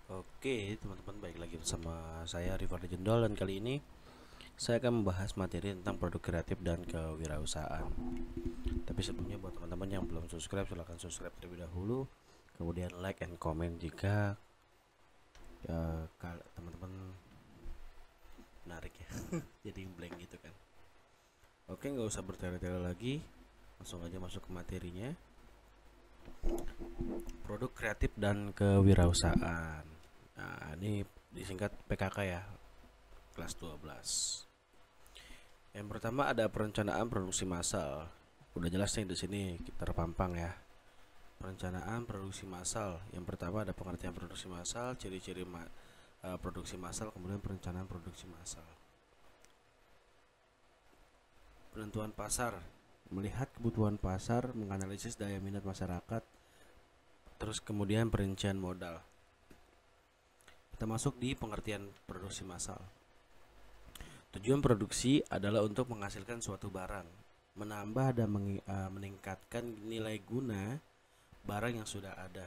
Oke, teman-teman, baik lagi bersama saya Rivaldi Jendol, dan kali ini saya akan membahas materi tentang produk kreatif dan kewirausahaan. Tapi sebelumnya, buat teman-teman yang belum subscribe, silahkan subscribe terlebih dahulu. Kemudian like and comment jika teman-teman menarik ya. Jadi blank gitu kan. Oke, nggak usah bertele-tele lagi, langsung aja masuk ke materinya. Produk kreatif dan kewirausahaan. Nah, ini disingkat PKK ya, kelas 12. Yang pertama ada perencanaan produksi massal. Udah jelas nih di sini kita terpampang ya. Perencanaan produksi massal. Yang pertama ada pengertian produksi massal, ciri-ciri produksi massal, kemudian perencanaan produksi massal. Penentuan pasar. Melihat kebutuhan pasar, menganalisis daya minat masyarakat, terus kemudian perincian modal. Kita masuk di pengertian produksi massal. Tujuan produksi adalah untuk menghasilkan suatu barang, menambah dan meningkatkan nilai guna barang yang sudah ada,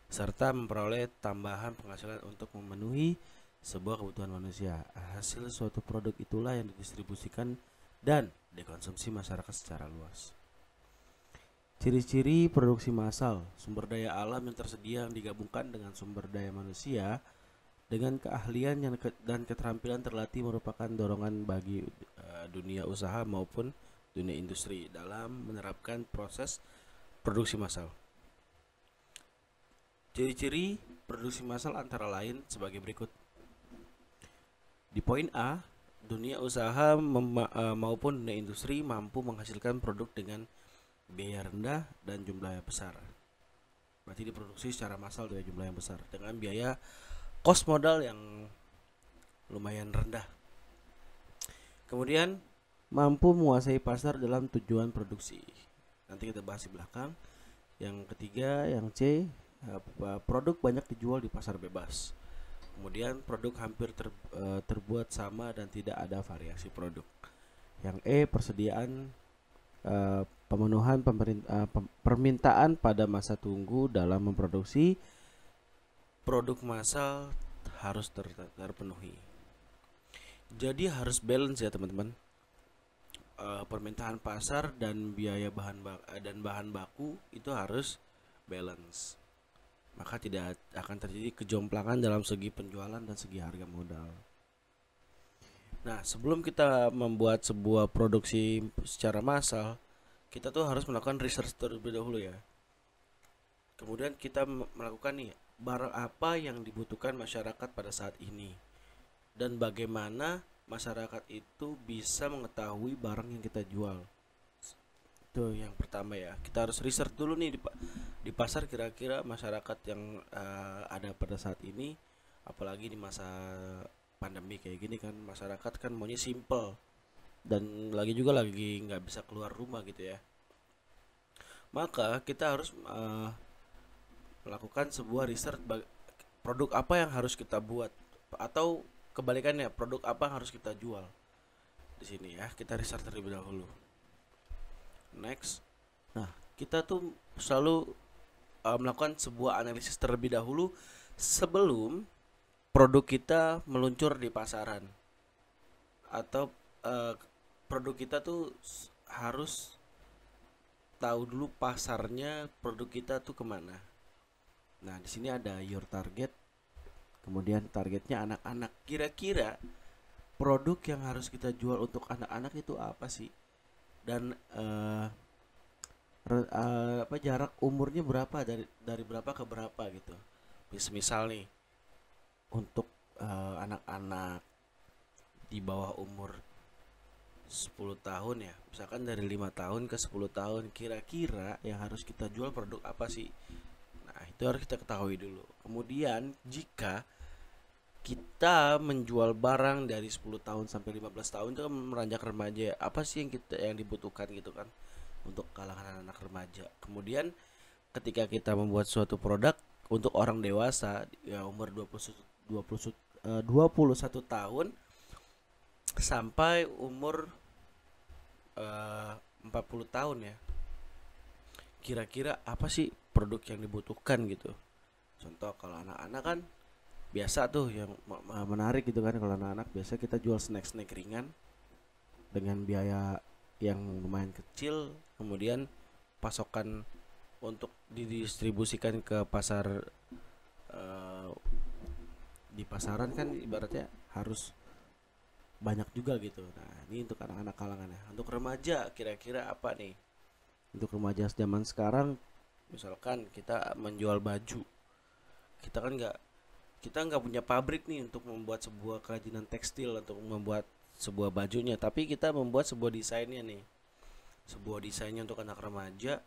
serta memperoleh tambahan penghasilan untuk memenuhi sebuah kebutuhan manusia. Hasil suatu produk itulah yang didistribusikan dan dikonsumsi masyarakat secara luas. Ciri-ciri produksi massal: sumber daya alam yang tersedia yang digabungkan dengan sumber daya manusia dengan keahlian dan keterampilan terlatih merupakan dorongan bagi dunia usaha maupun dunia industri dalam menerapkan proses produksi massal. Ciri-ciri produksi massal antara lain sebagai berikut. Di poin A, dunia usaha maupun dunia industri mampu menghasilkan produk dengan biaya rendah dan jumlah yang besar. Berarti diproduksi secara massal dengan jumlah yang besar dengan biaya cost modal yang lumayan rendah. Kemudian mampu menguasai pasar dalam tujuan produksi. Nanti kita bahas di belakang. Yang ketiga, yang C, produk banyak dijual di pasar bebas. Kemudian produk hampir terbuat sama dan tidak ada variasi produk. Yang E, persediaan pemenuhan permintaan pada masa tunggu dalam memproduksi produk massal harus terpenuhi. Jadi harus balance ya teman-teman. Permintaan pasar dan biaya bahan baku itu harus balance. Maka tidak akan terjadi kejomplangan dalam segi penjualan dan segi harga modal. Nah, sebelum kita membuat sebuah produksi secara massal, kita tuh harus melakukan research terlebih dahulu ya. Kemudian kita melakukan nih, barang apa yang dibutuhkan masyarakat pada saat ini, dan bagaimana masyarakat itu bisa mengetahui barang yang kita jual. Itu yang pertama ya. Kita harus research dulu nih di pasar, kira-kira masyarakat yang ada pada saat ini, apalagi di masa pandemi kayak gini kan, masyarakat kan maunya simple dan lagi nggak bisa keluar rumah gitu ya. Maka kita harus melakukan sebuah research produk apa yang harus kita buat, atau kebalikannya, produk apa yang harus kita jual. Di sini ya, kita research terlebih dahulu. Next. Nah, kita tuh selalu melakukan sebuah analisis terlebih dahulu sebelum produk kita meluncur di pasaran, atau produk kita tuh harus tahu dulu pasarnya produk kita tuh kemana. Nah, di sini ada your target, kemudian targetnya anak-anak. Kira-kira produk yang harus kita jual untuk anak-anak itu apa sih? Dan jarak umurnya berapa, dari berapa ke berapa gitu. Misal nih untuk anak-anak di bawah umur 10 tahun ya, misalkan dari 5 tahun ke 10 tahun, kira-kira yang harus kita jual produk apa sih? Nah, itu harus kita ketahui dulu. Kemudian jika kita menjual barang dari 10 tahun sampai 15 tahun, itu kan meranjak remaja, apa sih yang dibutuhkan gitu kan untuk kalangan anak remaja. Kemudian ketika kita membuat suatu produk untuk orang dewasa ya, umur 21 tahun sampai umur 40 tahun ya, kira-kira apa sih produk yang dibutuhkan gitu. Contoh kalau anak-anak kan biasa tuh yang menarik gitu kan, kalau anak-anak biasa kita jual snack-snack ringan dengan biaya yang lumayan kecil, kemudian pasokan untuk didistribusikan ke pasar, eh, di pasaran kan ibaratnya harus banyak juga gitu. Nah, ini untuk anak-anak kalangannya. Untuk remaja kira-kira apa nih? Untuk remaja zaman sekarang, misalkan kita menjual baju, kita kan nggak punya pabrik nih untuk membuat sebuah kerajinan tekstil untuk membuat sebuah bajunya, tapi kita membuat sebuah desainnya nih, sebuah desainnya untuk anak remaja.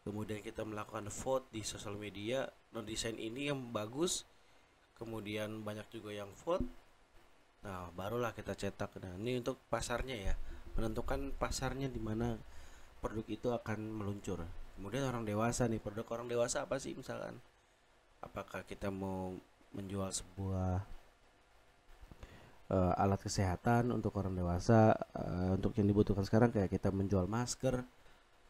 Kemudian kita melakukan vote di sosial media, nah desain ini yang bagus, kemudian banyak juga yang vote. Nah, barulah kita cetak. Nah, ini untuk pasarnya ya, menentukan pasarnya di mana produk itu akan meluncur. Kemudian orang dewasa nih, produk orang dewasa apa sih misalkan? Apakah kita mau menjual sebuah alat kesehatan untuk orang dewasa, untuk yang dibutuhkan sekarang kayak kita menjual masker,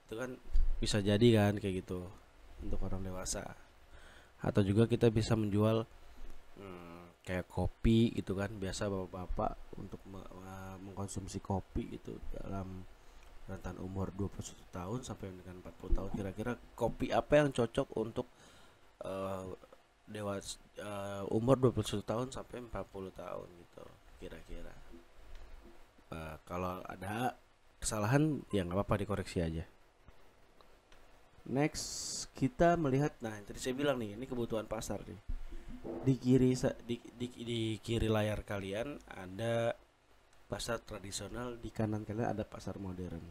itu kan bisa jadi kan kayak gitu untuk orang dewasa. Atau juga kita bisa menjual kayak kopi gitu kan, biasa bapak-bapak untuk mengkonsumsi kopi itu dalam rentan umur 21 tahun sampai dengan 40 tahun. Kira-kira kopi apa yang cocok untuk umur 21 tahun sampai 40 tahun gitu kira-kira. Kalau ada kesalahan ya nggak apa-apa, dikoreksi aja. Next kita melihat, nah tadi saya bilang nih, ini kebutuhan pasar nih. Di kiri layar kalian ada pasar tradisional, di kanan kalian ada pasar modern.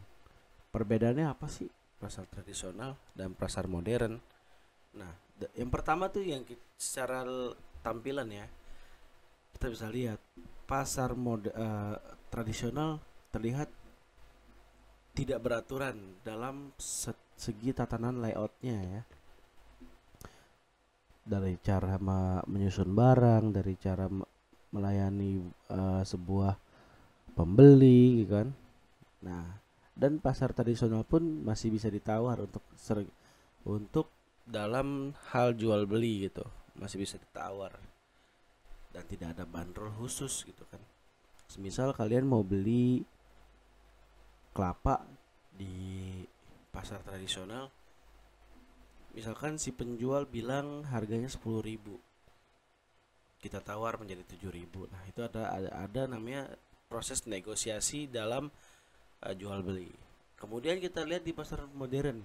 Perbedaannya apa sih pasar tradisional dan pasar modern? Nah, yang pertama tuh yang secara tampilan ya, kita bisa lihat pasar tradisional terlihat tidak beraturan dalam segi tatanan layoutnya ya, dari cara menyusun barang, dari cara melayani sebuah pembeli gitu kan. Nah, dan pasar tradisional pun masih bisa ditawar untuk dalam hal jual beli gitu, masih bisa ditawar dan tidak ada bandrol khusus gitu kan. Semisal kalian mau beli kelapa di pasar tradisional, misalkan si penjual bilang harganya 10.000, kita tawar menjadi 7.000. Nah, itu ada namanya proses negosiasi dalam jual beli. Kemudian kita lihat di pasar modern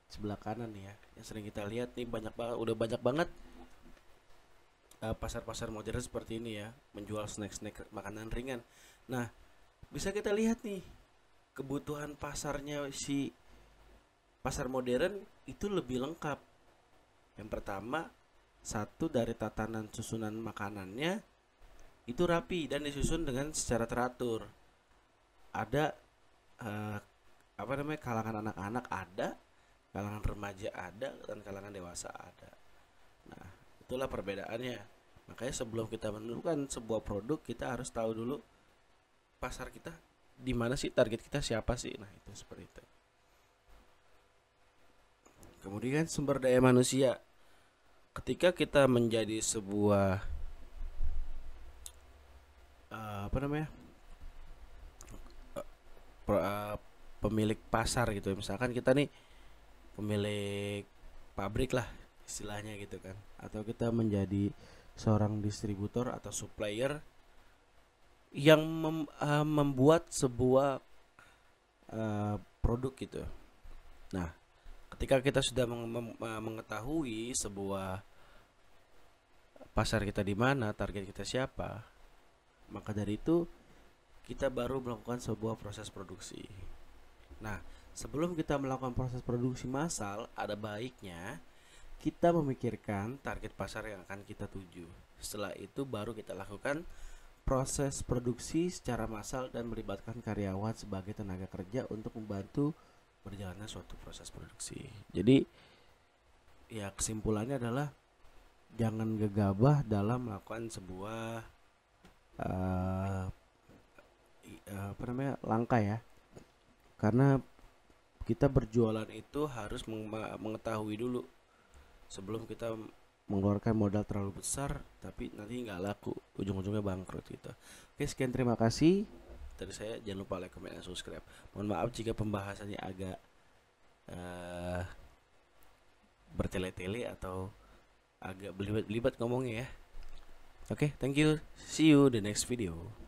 sebelah kanan ya, yang sering kita lihat nih, udah banyak banget pasar-pasar modern seperti ini ya, menjual snack-snack makanan ringan. Nah, bisa kita lihat nih kebutuhan pasarnya si pasar modern itu lebih lengkap. Yang pertama, satu dari tatanan susunan makanannya itu rapi dan disusun dengan secara teratur. Ada kalangan anak-anak ada, kalangan remaja ada, dan kalangan dewasa ada. Nah, itulah perbedaannya. Makanya sebelum kita menentukan sebuah produk, kita harus tahu dulu pasar kita di mana sih, target kita siapa sih. Nah, itu seperti itu. Kemudian sumber daya manusia. Ketika kita menjadi sebuah pemilik pasar gitu, misalkan kita nih pemilik pabrik lah istilahnya gitu kan, atau kita menjadi seorang distributor atau supplier yang membuat sebuah produk gitu. Nah, ketika kita sudah mengetahui sebuah pasar kita di mana, target kita siapa, maka dari itu kita baru melakukan sebuah proses produksi. Nah, sebelum kita melakukan proses produksi massal, ada baiknya kita memikirkan target pasar yang akan kita tuju. Setelah itu baru kita lakukan proses produksi secara massal dan melibatkan karyawan sebagai tenaga kerja untuk membantu berjalannya suatu proses produksi. Jadi ya kesimpulannya adalah jangan gegabah dalam melakukan sebuah langkah ya, karena kita berjualan itu harus mengetahui dulu sebelum kita mengeluarkan modal terlalu besar tapi nanti nggak laku, ujung-ujungnya bangkrut gitu. Oke, sekian, terima kasih dari saya. Jangan lupa like, comment, dan subscribe. Mohon maaf jika pembahasannya agak bertele-tele atau agak belibet-belibet ngomongnya ya. Oke, thank you. See you the next video.